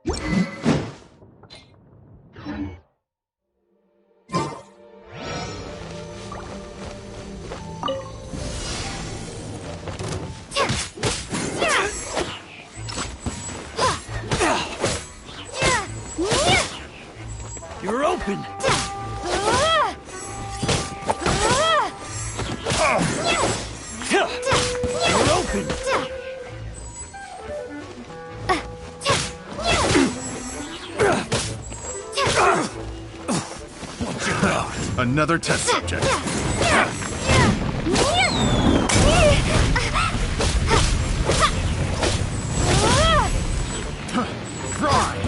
You're open! You're open! Another test subject. Fry!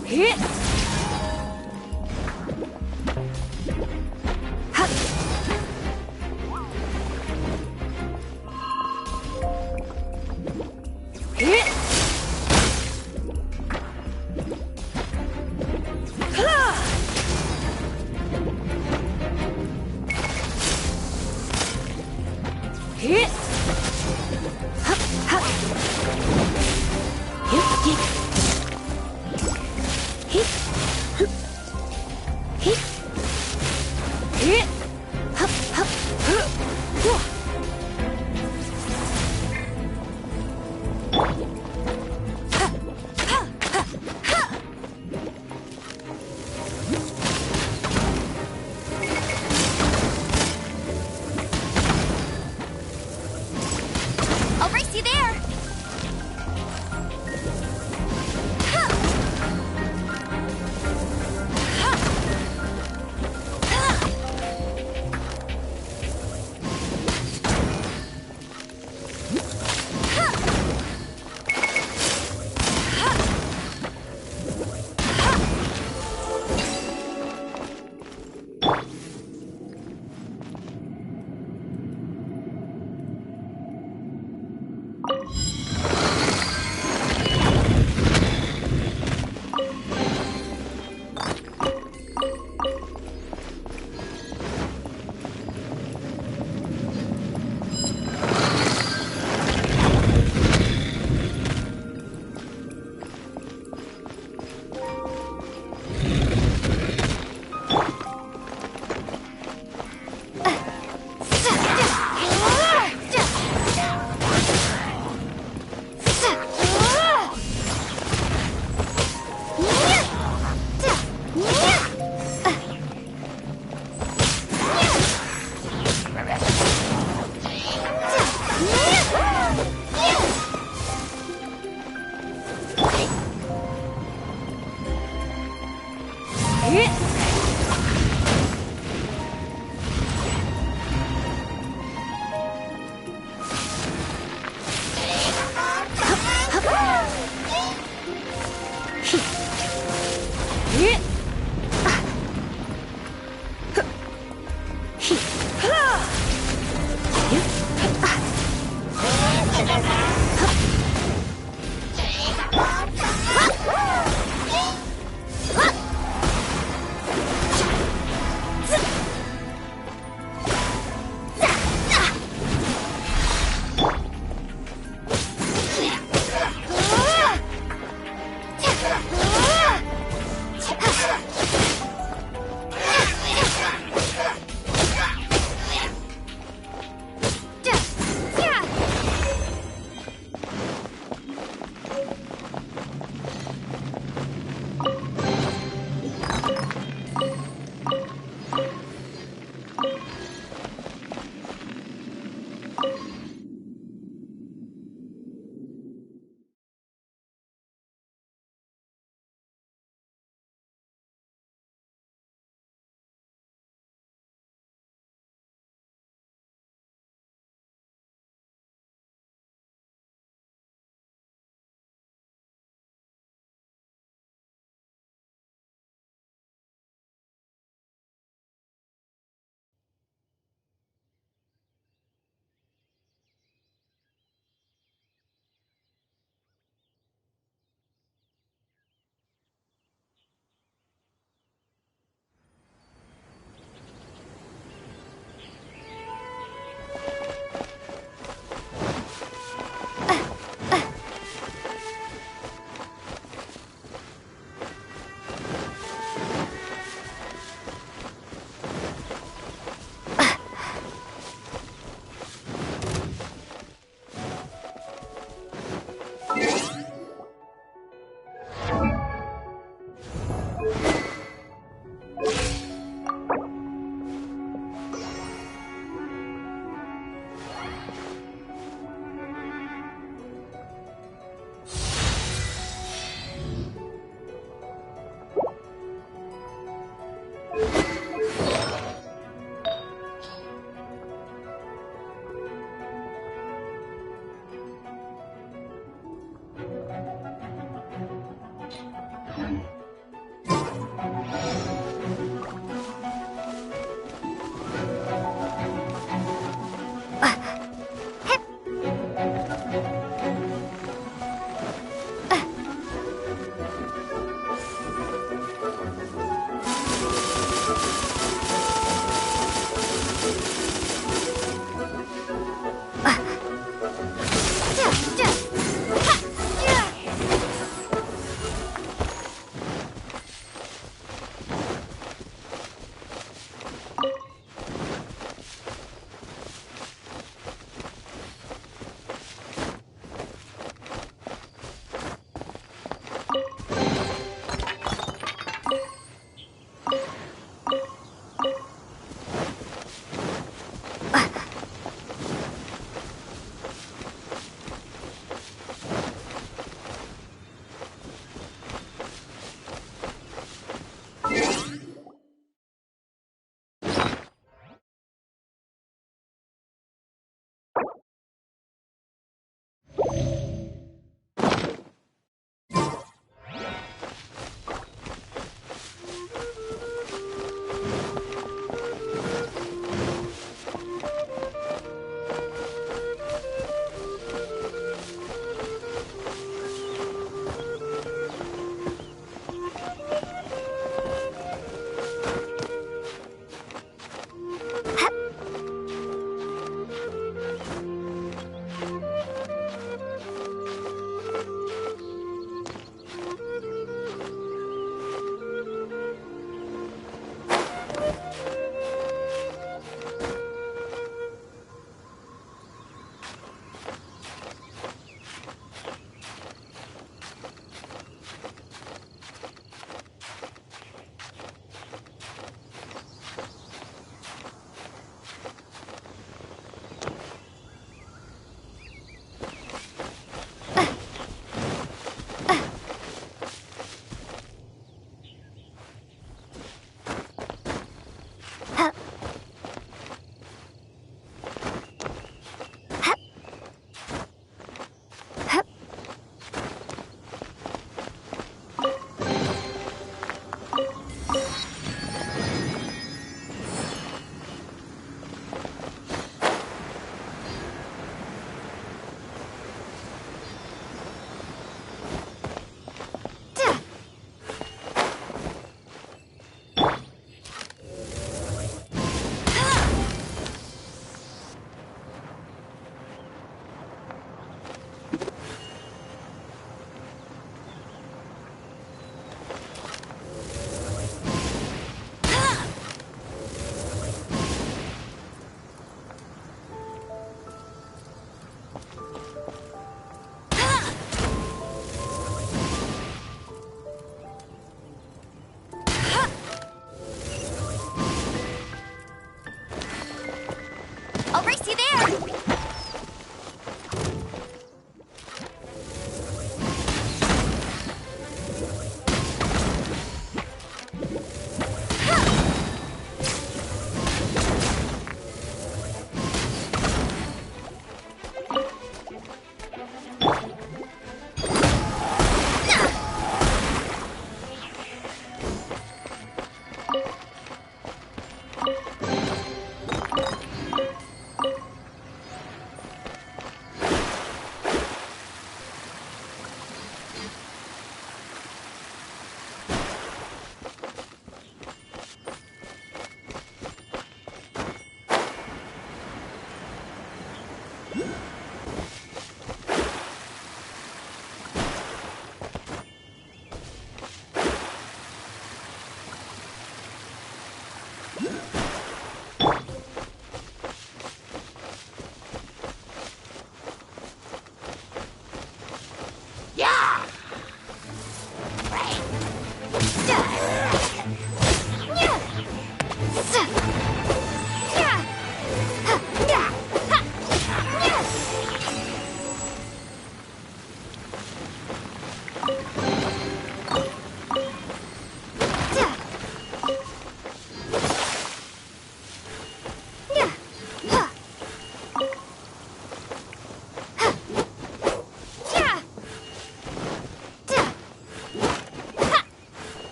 Hit! Ha! Hit! Ha! Hit! Ha! Ha! Hit! Hit! Hit! Hit! Ha! Ha! Ha! I'll race you there!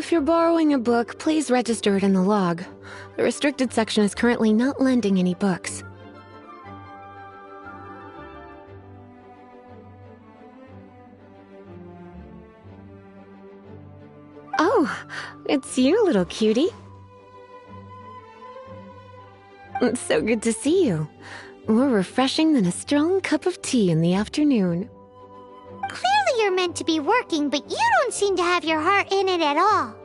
If you're borrowing a book, please register it in the log. The restricted section is currently not lending any books. Oh, it's you, little cutie. It's so good to see you. More refreshing than a strong cup of tea in the afternoon. Clearly you're meant to be working, but you don't seem to have your heart in it at all.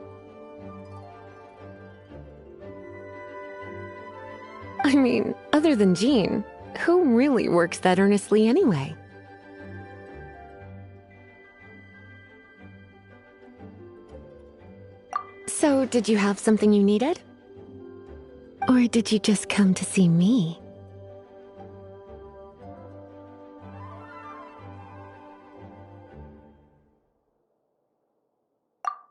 I mean, other than Jean, who really works that earnestly anyway? So, did you have something you needed? Or did you just come to see me?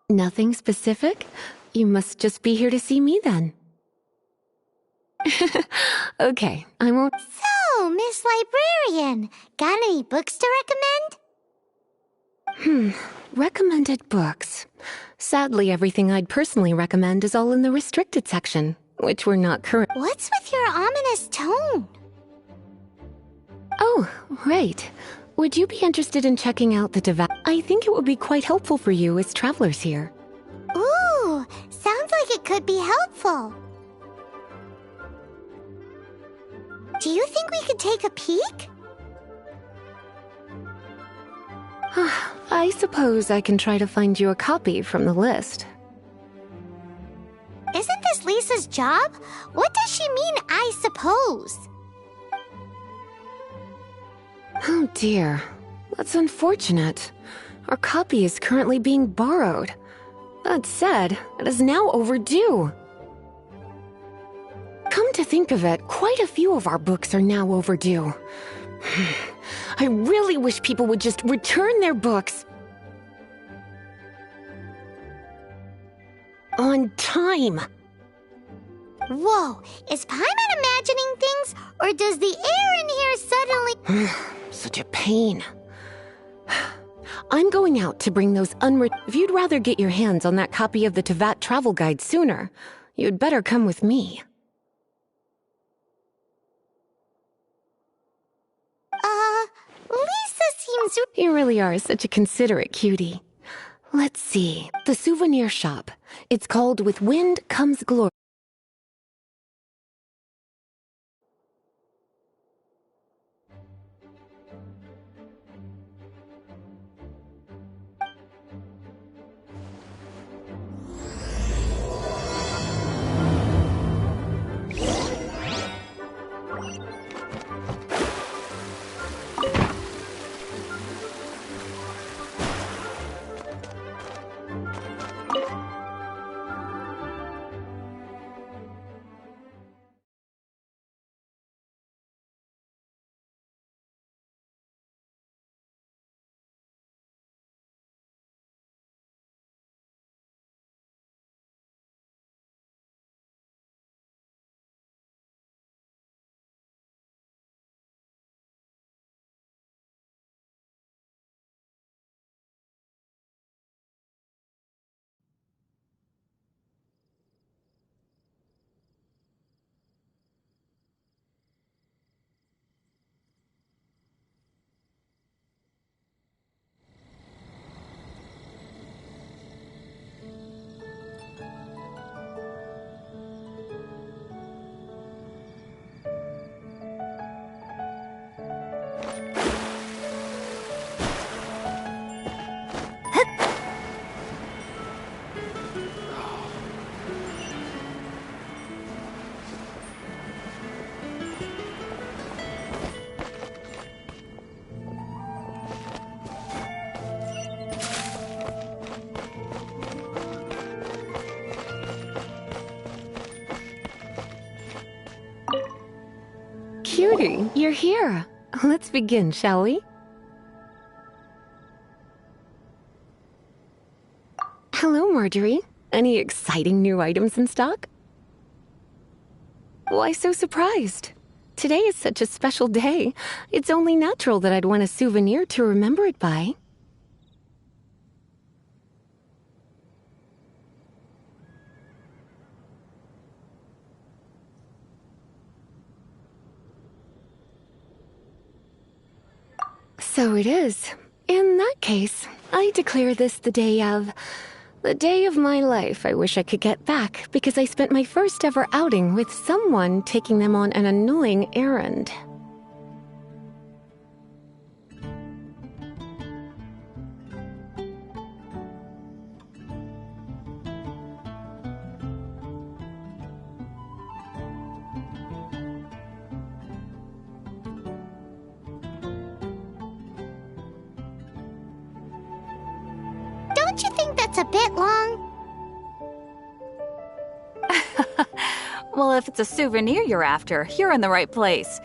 Nothing specific? You must just be here to see me then. Okay, I won't. So, Miss Librarian, got any books to recommend? Recommended books. Sadly, everything I'd personally recommend is all in the restricted section, which we're not current. What's with your ominous tone? Oh, right. Would you be interested in checking out the devout? I think it would be quite helpful for you as travelers here. Ooh, sounds like it could be helpful. Do you think we could take a peek? I suppose I can try to find you a copy from the list. Isn't this Lisa's job? What does she mean, I suppose? Oh dear, that's unfortunate. Our copy is currently being borrowed. That said, it is now overdue. Come to think of it, quite a few of our books are now overdue. I really wish people would just return their books on time. Whoa, is Paimon imagining things, or does the air in here suddenly... Such a pain. I'm going out to bring those If you'd rather get your hands on that copy of the Tevat travel guide sooner, you'd better come with me. Lisa seems... You really are such a considerate cutie. Let's see. The souvenir shop. It's called With Wind Comes Glory. Cutie, you're here. Let's begin, shall we? Hello, Marjorie. Any exciting new items in stock? Why so surprised? Today is such a special day. It's only natural that I'd want a souvenir to remember it by. So it is. In that case, I declare this the day of my life I wish I could get back, because I spent my first ever outing with someone taking them on an annoying errand. it's a bit long. Well, if it's a souvenir you're after, you're in the right place.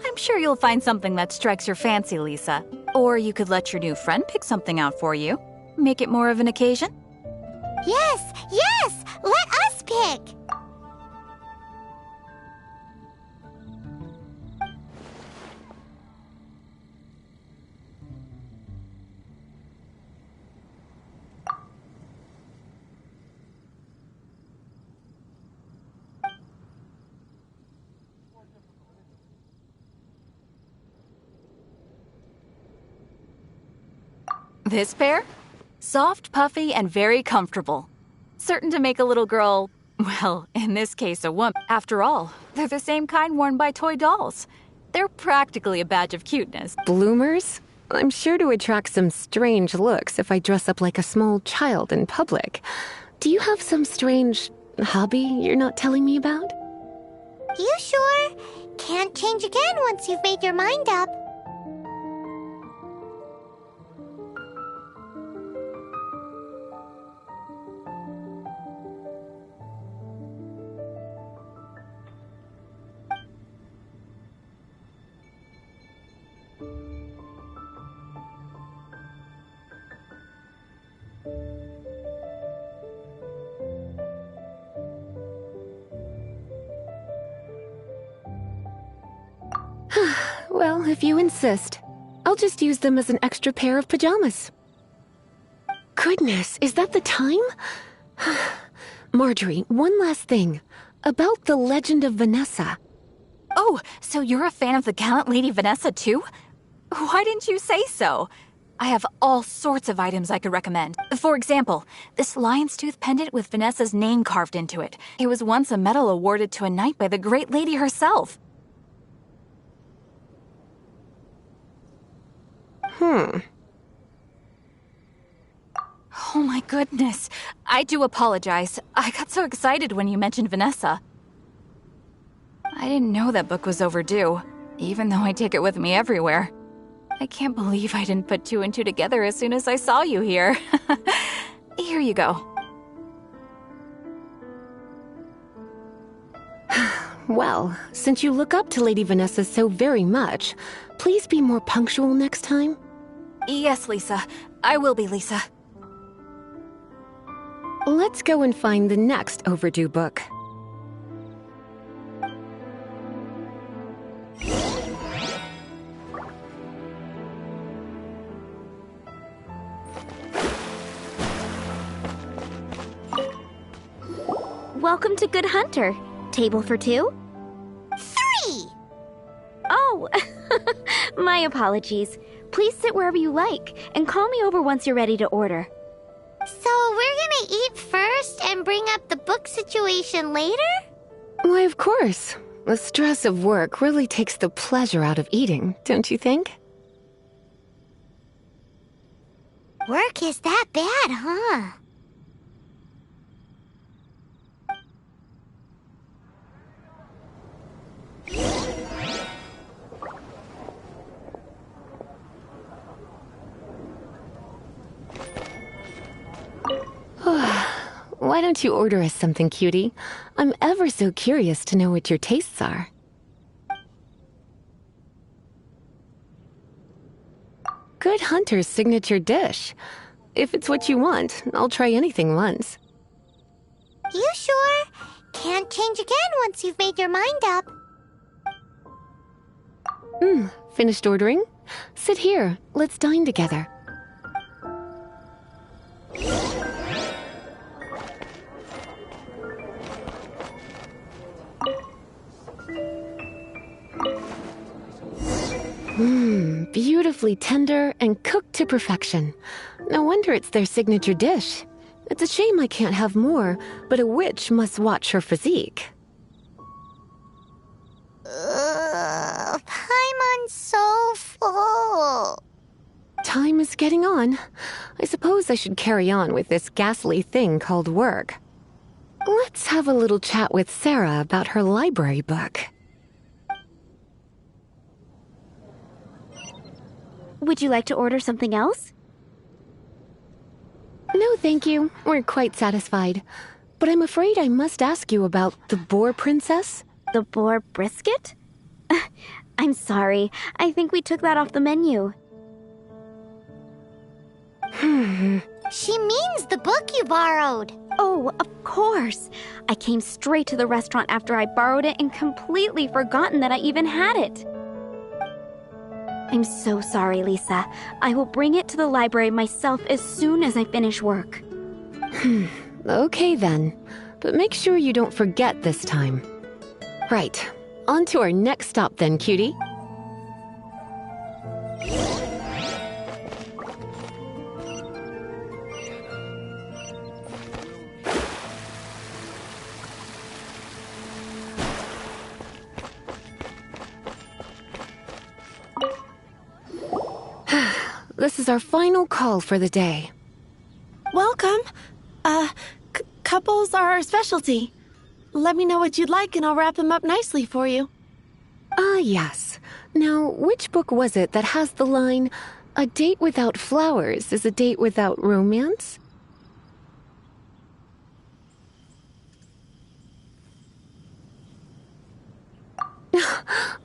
I'm sure you'll find something that strikes your fancy, Lisa. Or you could let your new friend pick something out for you. Make it more of an occasion. Yes, yes! Let us pick! This pair? Soft, puffy, and very comfortable. Certain to make a little girl, well, in this case, a woman. After all, they're the same kind worn by toy dolls. They're practically a badge of cuteness. Bloomers? I'm sure to attract some strange looks if I dress up like a small child in public. Do you have some strange hobby you're not telling me about? You sure? Can't change again once you've made your mind up. Well, if you insist, I'll just use them as an extra pair of pajamas. Goodness, is that the time? Marjorie, one last thing. About the legend of Vanessa. Oh, so you're a fan of the gallant Lady Vanessa too? Why didn't you say so? I have all sorts of items I could recommend. For example, this lion's tooth pendant with Vanessa's name carved into it. It was once a medal awarded to a knight by the great lady herself. Oh my goodness. I do apologize. I got so excited when you mentioned Vanessa. I didn't know that book was overdue, even though I take it with me everywhere. I can't believe I didn't put two and two together as soon as I saw you here. Here you go. Well, since you look up to Lady Vanessa so very much, please be more punctual next time. Yes, Lisa. I will be, Lisa. Let's go and find the next overdue book. Welcome to Good Hunter. Table for two? 3! Oh, my apologies. Please sit wherever you like, and call me over once you're ready to order. So we're gonna eat first and bring up the book situation later? Why, of course. The stress of work really takes the pleasure out of eating, don't you think? Work is that bad, huh? Why don't you order us something, cutie? I'm ever so curious to know what your tastes are. Good Hunter's signature dish. If it's what you want, I'll try anything once. You sure? Can't change again once you've made your mind up. Finished ordering? Sit here. Let's dine together. Beautifully tender and cooked to perfection. No wonder it's their signature dish. It's a shame I can't have more, but a witch must watch her physique. Paimon's so full. Time is getting on. I suppose I should carry on with this ghastly thing called work. Let's have a little chat with Sarah about her library book. Would you like to order something else? No, thank you. We're quite satisfied. But I'm afraid I must ask you about the boar princess. The boar brisket? I'm sorry. I think we took that off the menu. She means the book you borrowed. Oh, of course. I came straight to the restaurant after I borrowed it and completely forgotten that I even had it. I'm so sorry, Lisa. I will bring it to the library myself as soon as I finish work. Okay then. But make sure you don't forget this time. Right. On to our next stop then, cutie. This is our final call for the day. Welcome. Couples are our specialty. Let me know what you'd like and I'll wrap them up nicely for you. Ah, yes. Now, which book was it that has the line, "A date without flowers is a date without romance"?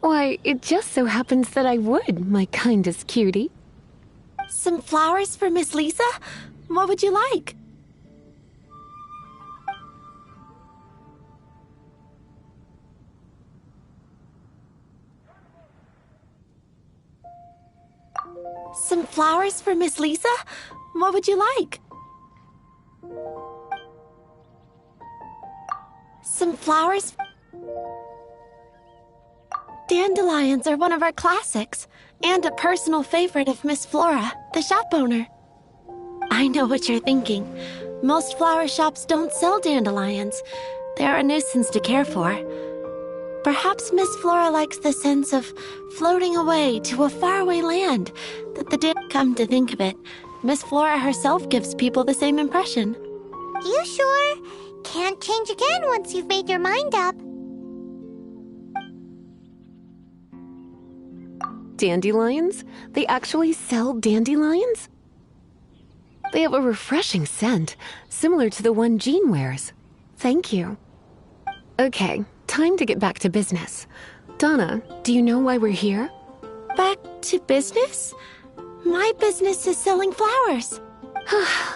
Why, it just so happens that I would, my kindest cutie. Some flowers for Miss Lisa? What would you like? Some flowers for Miss Lisa? What would you like? Some flowers? Dandelions are one of our classics, and a personal favorite of Miss Flora, the shop owner. I know what you're thinking. Most flower shops don't sell dandelions. They're a nuisance to care for. Perhaps Miss Flora likes the sense of floating away to a faraway land that come to think of it. Miss Flora herself gives people the same impression. You sure? Can't change again once you've made your mind up. Dandelions? They actually sell dandelions? They have a refreshing scent, similar to the one Jean wears. Thank you. Okay, time to get back to business. Donna, do you know why we're here? Back to business? My business is selling flowers.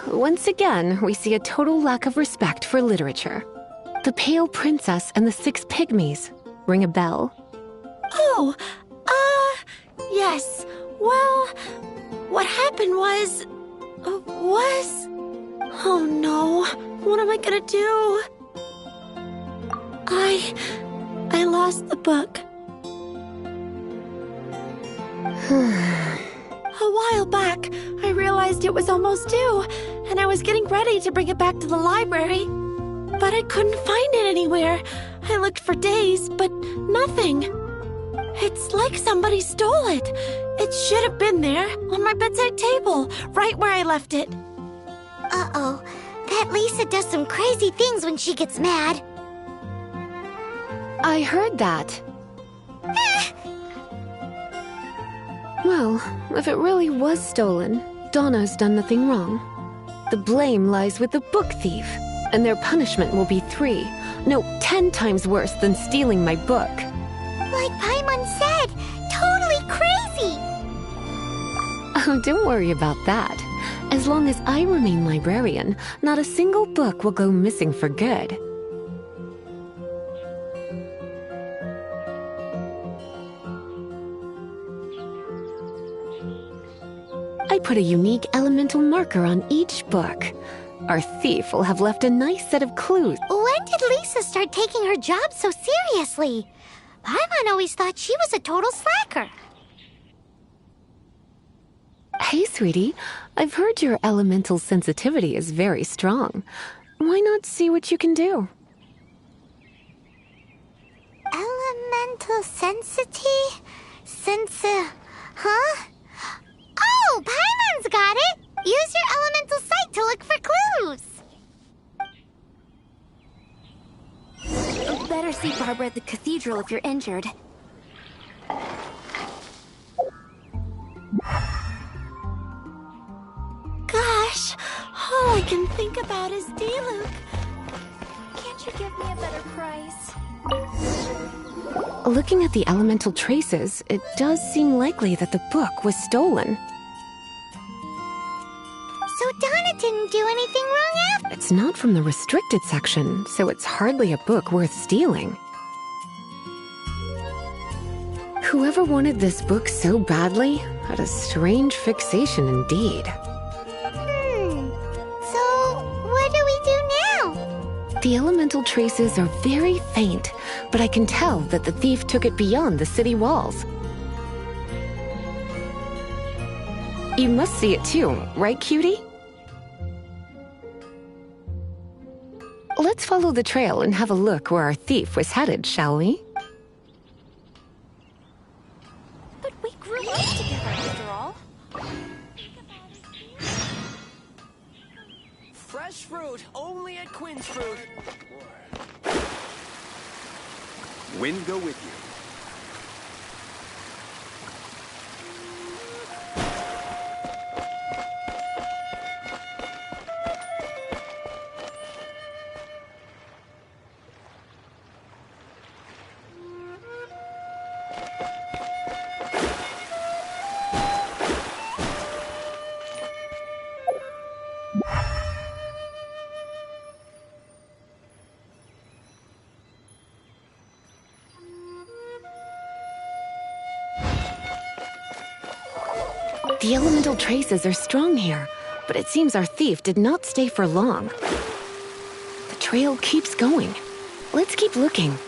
Once again, we see a total lack of respect for literature. The Pale Princess and the Six Pygmies. Ring a bell? Oh, yes. Well, what happened was... Oh no, what am I gonna do? I lost the book. A while back, I realized it was almost due, and I was getting ready to bring it back to the library. But I couldn't find it anywhere. I looked for days, but nothing. It's like somebody stole it. It should have been there, on my bedside table, right where I left it. Uh-oh. That Lisa does some crazy things when she gets mad. I heard that. Well, if it really was stolen, Donna's done nothing wrong. The blame lies with the book thief, and their punishment will be 10 times worse than stealing my book. Like Paimon said, totally crazy! Oh, don't worry about that. As long as I remain librarian, not a single book will go missing for good. I put a unique elemental marker on each book. Our thief will have left a nice set of clues. When did Lisa start taking her job so seriously? Paimon always thought she was a total slacker. Hey, sweetie, I've heard your elemental sensitivity is very strong. Why not see what you can do? Elemental sensity? Huh? Oh, Paimon's got it! Use your elemental sight to look for clues. Better see Barbara at the cathedral if you're injured. Gosh, holy Think about his Diluc. Can't you give me a better price? Looking at the elemental traces, it does seem likely that the book was stolen. So Donna didn't do anything wrong after. It's not from the restricted section, so it's hardly a book worth stealing. Whoever wanted this book so badly had a strange fixation indeed. So, what do we do now? The elemental traces are very faint, but I can tell that the thief took it beyond the city walls. You must see it too, right, cutie? Let's follow the trail and have a look where our thief was headed, shall we? But we grew up together after all. Fresh fruit, only at Quinn's Fruit. Wind go with you. The elemental traces are strong here, but it seems our thief did not stay for long. The trail keeps going. Let's keep looking.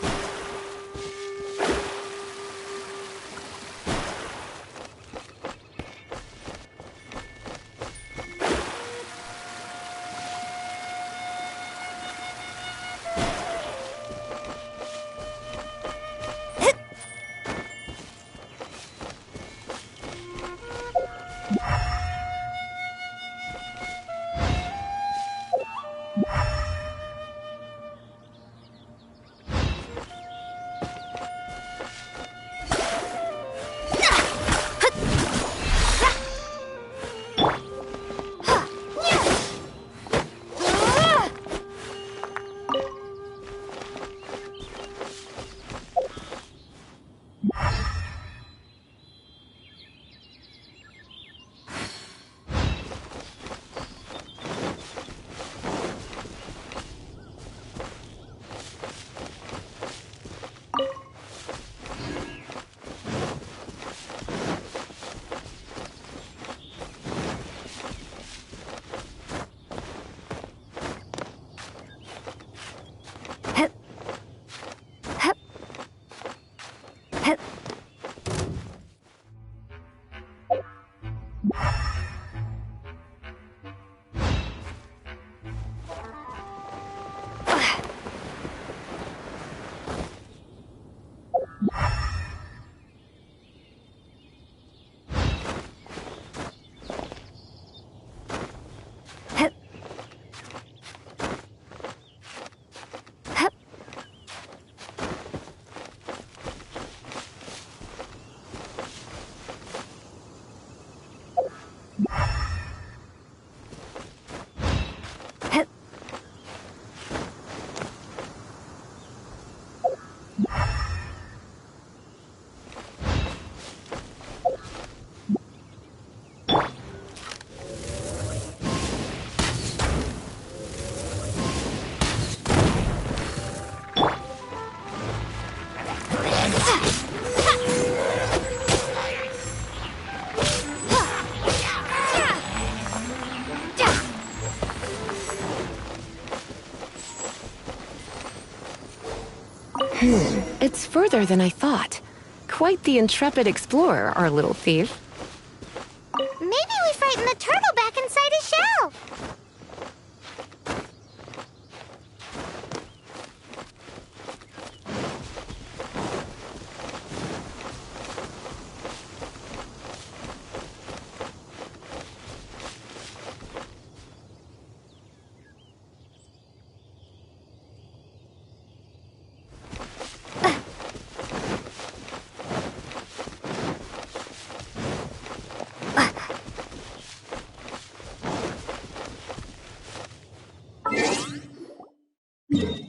It's further than I thought. Quite the intrepid explorer, our little thief. Maybe we frightened the turtle back inside his shell. Bet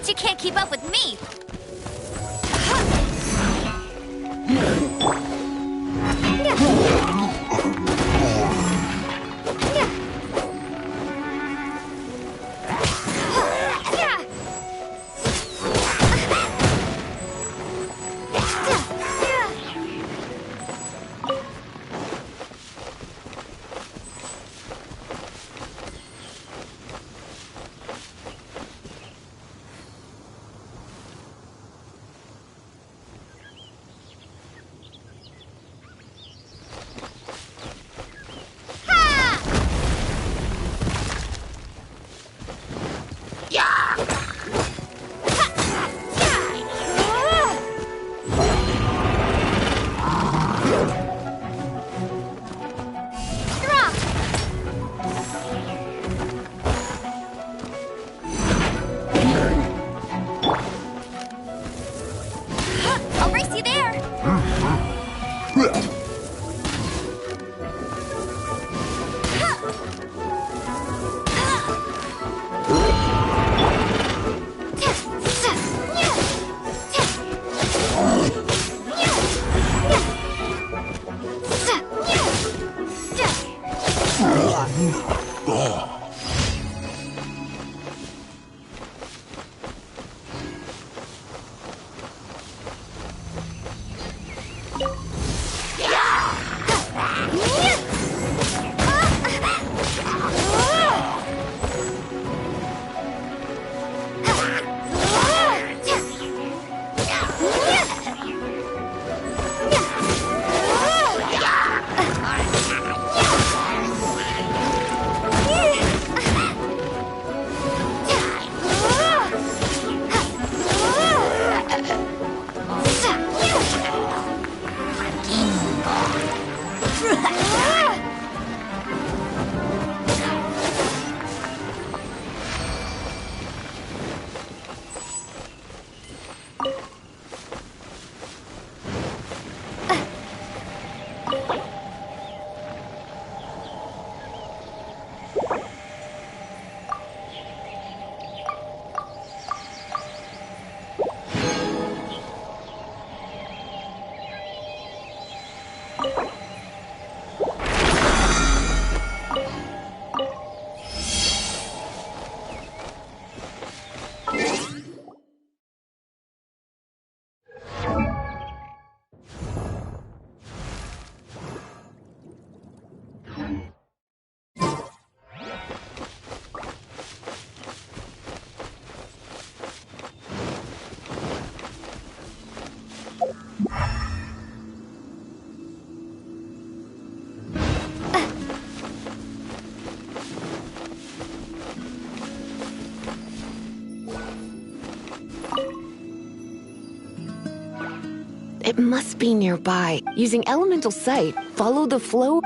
you can't keep up with me! I'll race you there! It must be nearby. Using elemental sight, follow the flow.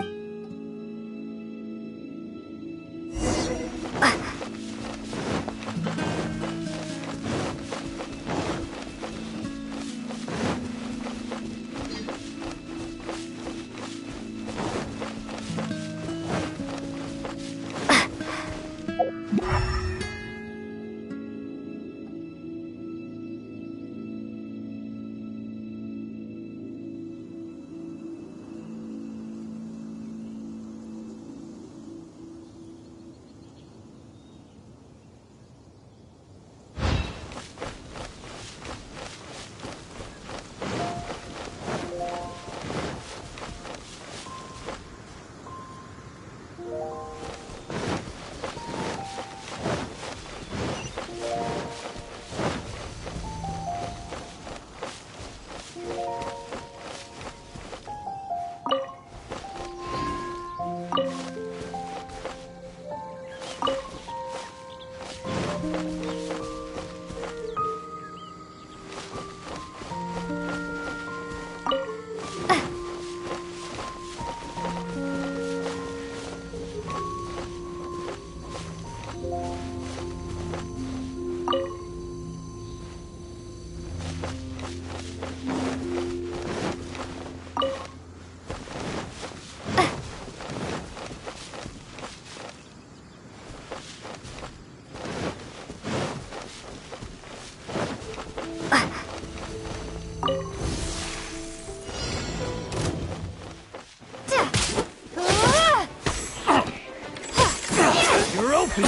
You're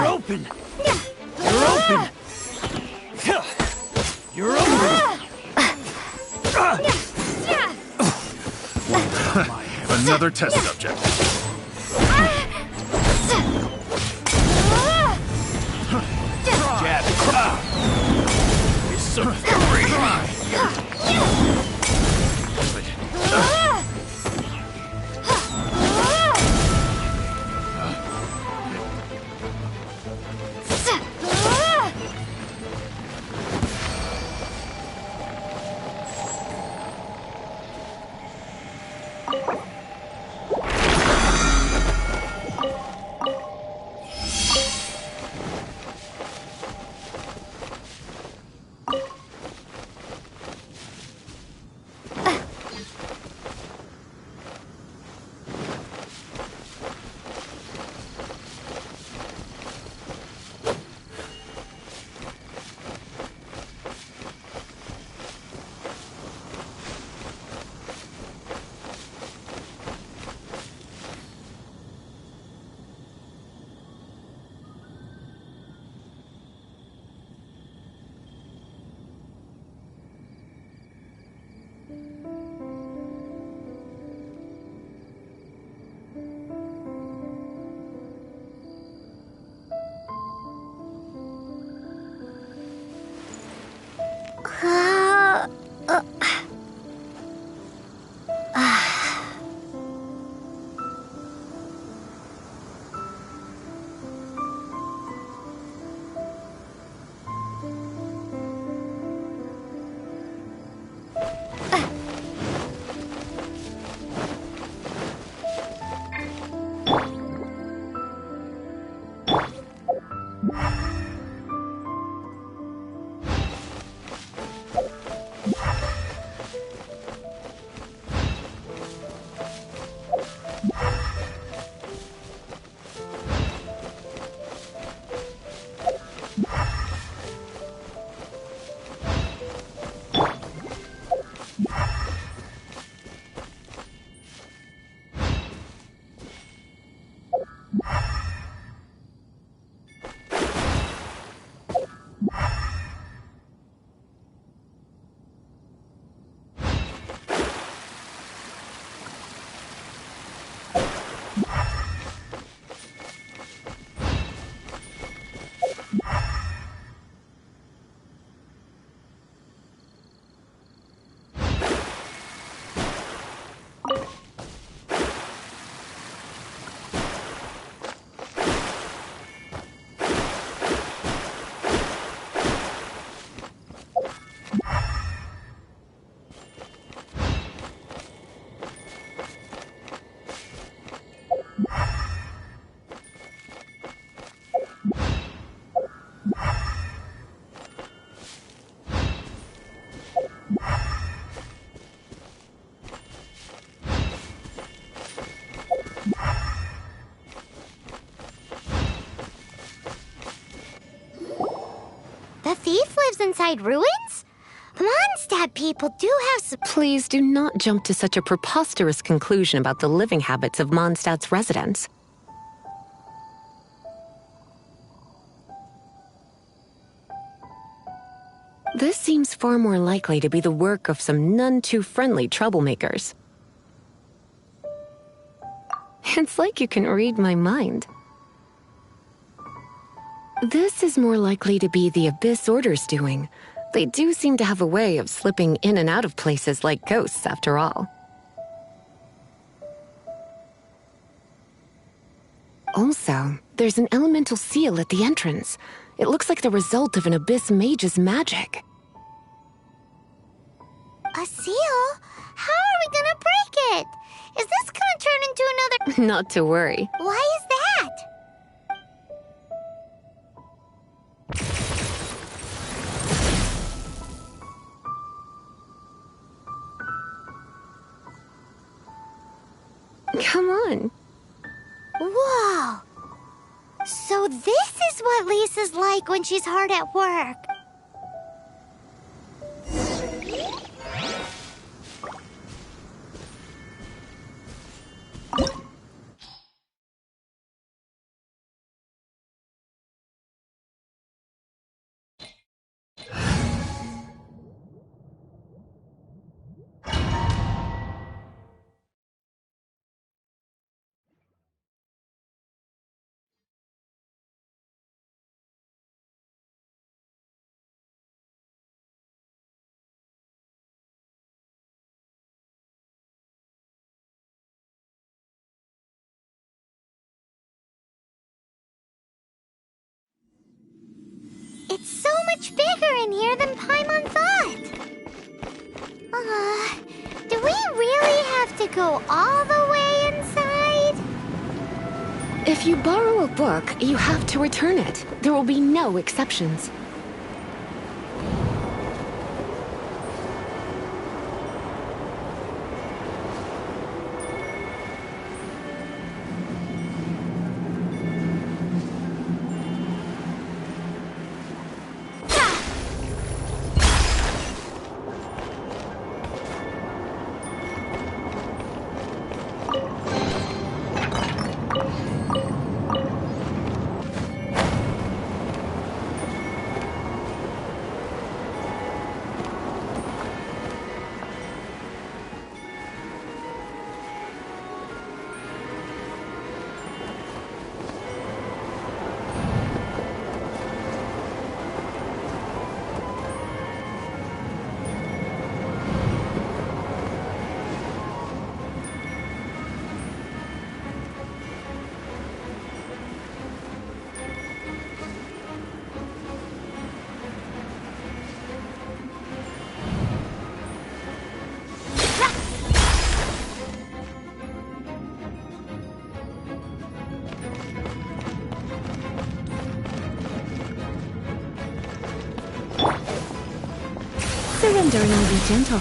open! You're open! You're open! Another test subject. Jab. You're so free. The thief lives inside ruins? Mondstadt people do have some... Please do not jump to such a preposterous conclusion about the living habits of Mondstadt's residents. This seems far more likely to be the work of some none-too-friendly troublemakers. It's like you can read my mind. This is more likely to be the Abyss Order's doing. They do seem to have a way of slipping in and out of places like ghosts, after all. Also, there's an elemental seal at the entrance. It looks like the result of an Abyss mage's magic. A seal? How are we gonna break it? Is this gonna turn into another... Not to worry. Why is that? Come on. Whoa! So this is what Lisa's like when she's hard at work. much bigger in here than Paimon thought. Do we really have to go all the way inside? If you borrow a book, you have to return it. There will be no exceptions. Surrendering will be gentle.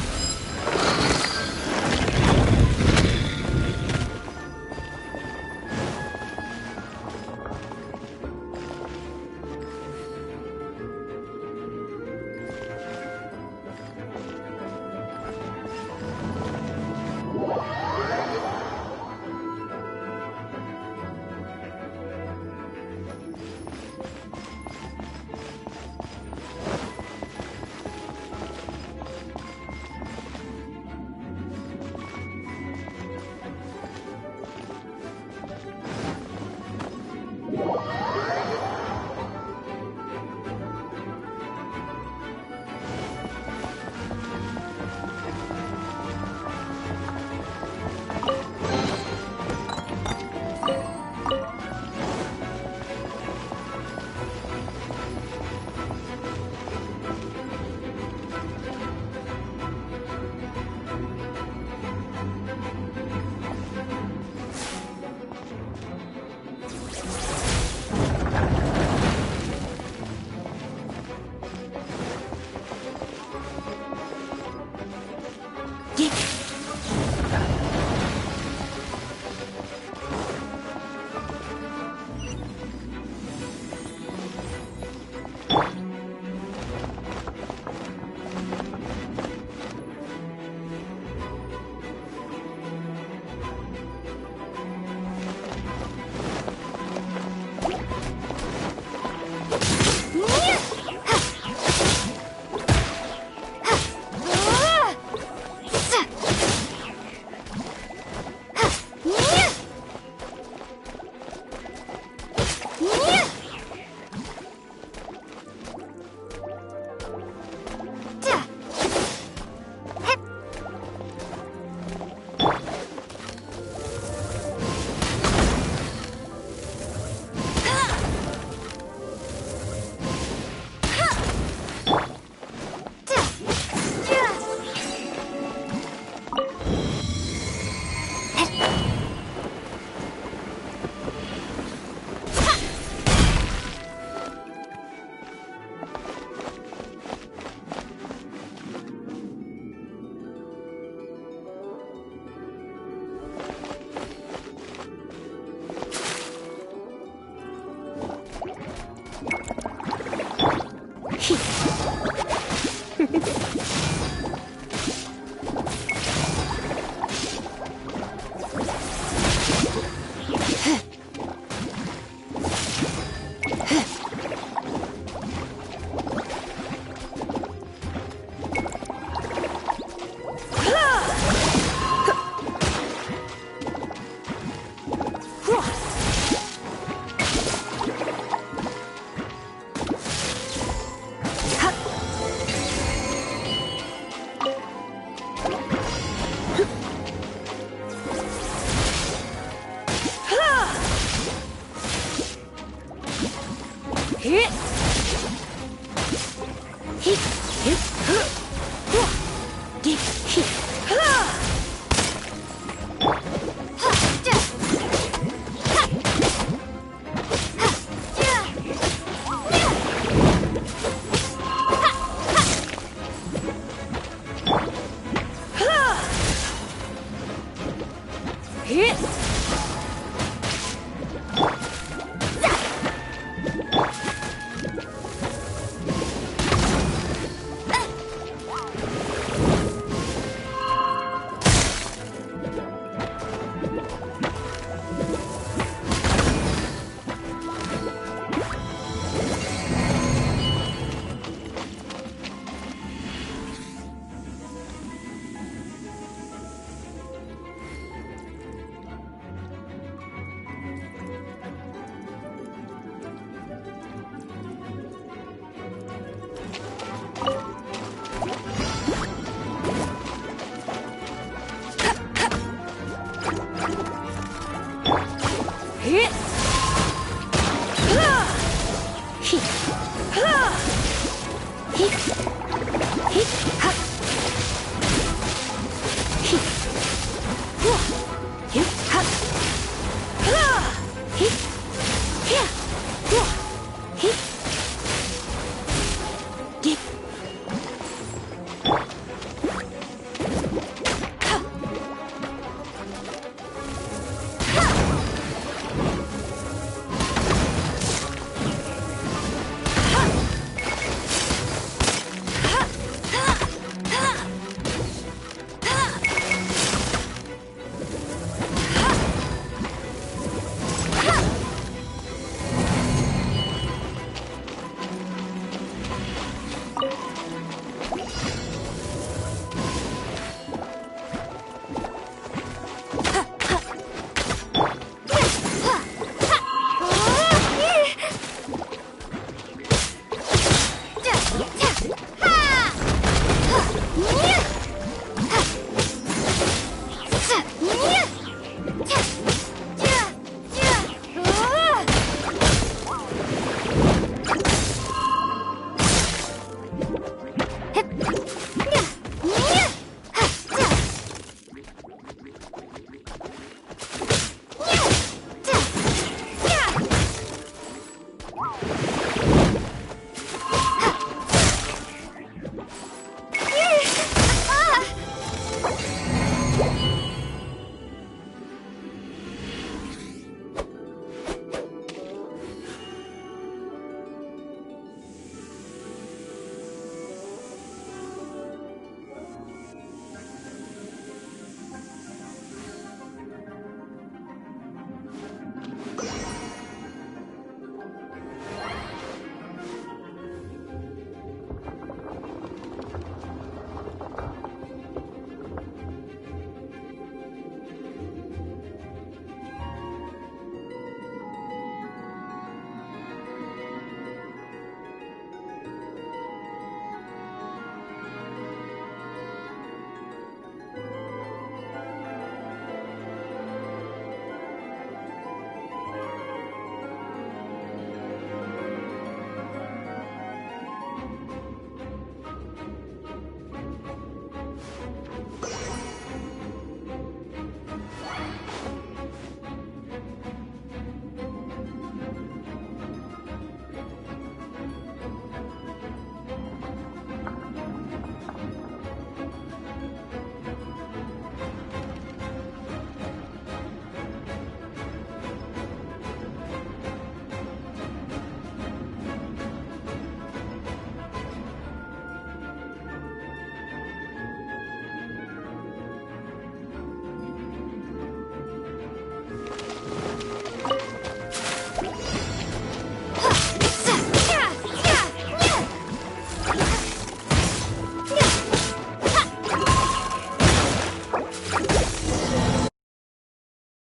Hit!